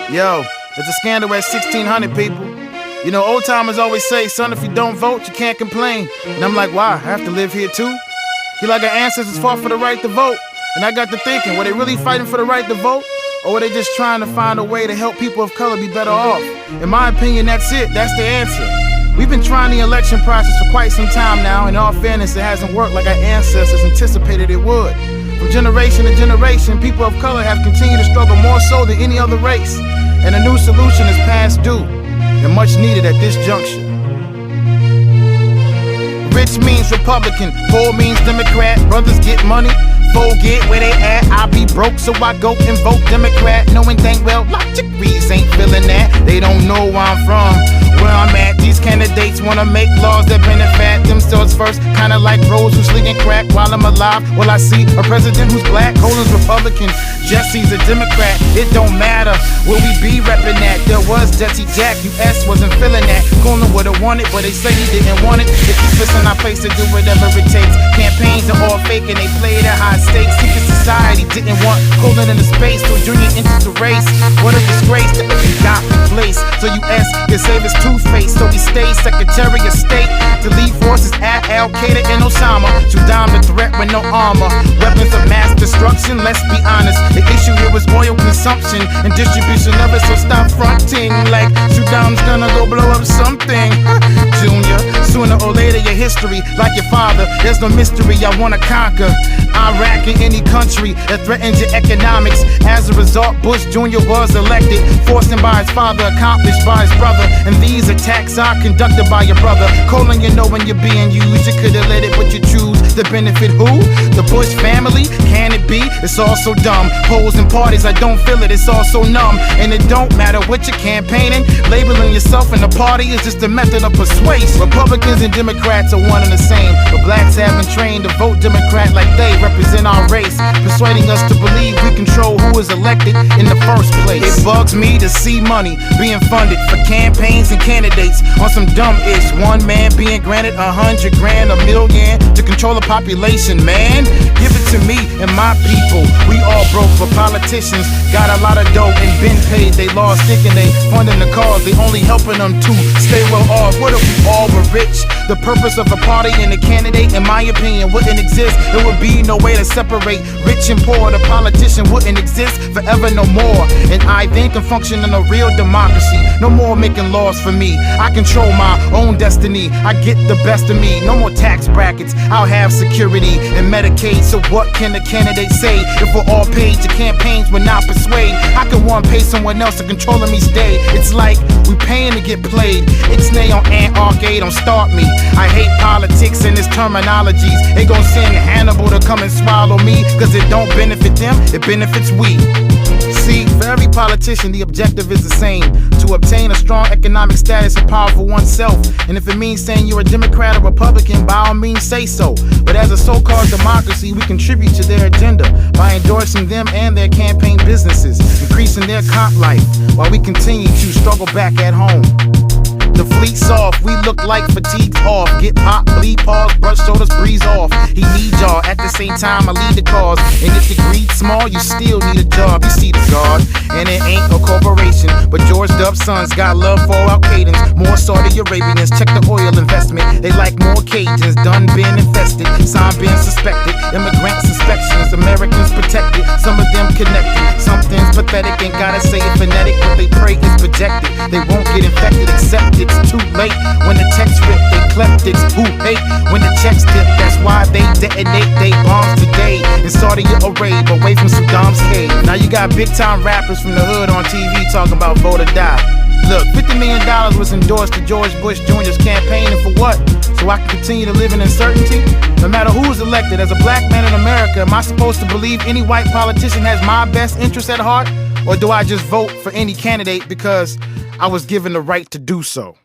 Yo, it's a scandal at 1600, people. You know, old timers always say, son, if you don't vote, you can't complain. And I'm like, why? I have to live here too? Feel like our ancestors fought for the right to vote. And I got to thinking, were they really fighting for the right to vote? Or were they just trying to find a way to help people of color be better off? In my opinion, that's it. That's the answer. We've been trying the election process for quite some time now. In all fairness, it hasn't worked like our ancestors anticipated it would. From generation to generation, people of color have continued to struggle more so than any other race. And a new solution is past due, and much needed at this juncture. Rich means Republican, poor means Democrat. Brothers get money, foe get where they at. I be broke, so I go and vote Democrat, knowing dang well logic reads ain't feeling that. They don't know where I'm from, where I'm at. These candidates wanna make laws that benefit themselves first, kinda like bros who sling and crack while I'm alive. Well, I see a president who's black, Colin's Republican, Jesse's a Democrat. It don't matter where we be reppin' at. There was Jesse Jack, US wasn't feeling that. Colin would've won it, but they say he didn't want it. They keep us in our place to do whatever it takes. Campaigns are all fake and they play at high stakes. Secret society didn't want Colin in the space, so Junior entered the race. What a disgrace that we got replaced. So US can save his toothpaste, so he stays Secretary of State to lead forces at Al Qaeda and Osama. Saddam the threat with no armor, weapons of mass destruction. Let's be honest, the issue here was oil consumption and distribution of it. So stop fronting like Saddam's gonna go blow up something. Junior, sooner or later your history, like your father, there's no mystery. I wanna conquer Iraq in any country that threatens your economics. As a result, Bush Jr. was elected, forced him by his father, accomplished by his brother. And these attacks are conducted by your brother. Colin, you know when you're being used, you could've let it, but you choose to benefit who? The Bush family? Can it be? It's all so dumb. Polls and parties, I don't feel it, it's all so numb. And it don't matter what you're campaigning, labeling yourself in the party is just a method of persuasion. Republicans and Democrats are one and the same, but blacks have been trained to vote Democrat like they represent our race, persuading us to believe we control who is elected in the first place. It bugs me to see money being funded for campaigns and candidates on some dumb ish. One man being granted 100 grand, $1 million to control the population. Man, give it to me and my people. We all broke, but politicians got a lot of dough and been paid. They lost thinking they funding the cause, they only helping them to stay well off. What if we all were rich? The purpose of a party and a candidate, in my opinion, wouldn't exist. There would be no way to separate rich and poor. The politician wouldn't exist forever no more. And I then can function in a real democracy. No more making laws for me, I control my own destiny. I get the best of me, no more tax brackets. I'll have security and Medicaid. So what can the candidate say? If we're all paid, your campaigns will not persuade. How can one pay someone else to control them each day? It's like we paying to get played. Ixnay on Ant Arcade, don't start me. I hate politics and its terminologies. They gon' send Hannibal to come and swallow me, cause it don't benefit them, it benefits we. See, for every politician, the objective is the same: to obtain a strong economic status and power for oneself. And if it means saying you're a Democrat or Republican, by all means say so. But as a so-called democracy, we contribute to their agenda by endorsing them and their campaign businesses, increasing their comp life, while we continue to struggle back at home. The fleet's off, we look like fatigue's off. Get pop, bleed, pause, brush shoulders, breeze off. He needs y'all, at the same time I lead the cause. And if the greed's small, you still need a job. You see the God, and it ain't a corporation, but George Dub's sons got love for Al-Qaedans. More Saudi Arabians, check the oil investment. They like more Cajuns, done been infested, some been suspected. Immigrants inspections, Americans protected, some of them connected. Something's pathetic, ain't gotta say it phonetic. What they pray is projected, they won't get infected except it's too late. When the text rip, they kleptics who hate when the checks dip. That's why they detonate they bombs today in Saudi Arabia, away from Saddam's cave. Now you got big time rappers from the hood on TV talking about vote or die. Look, $50 million was endorsed to George Bush Jr.'s campaign, and for what? So I can continue to live in uncertainty? No matter who's elected, as a black man in America, am I supposed to believe any white politician has my best interest at heart? Or do I just vote for any candidate because I was given the right to do so?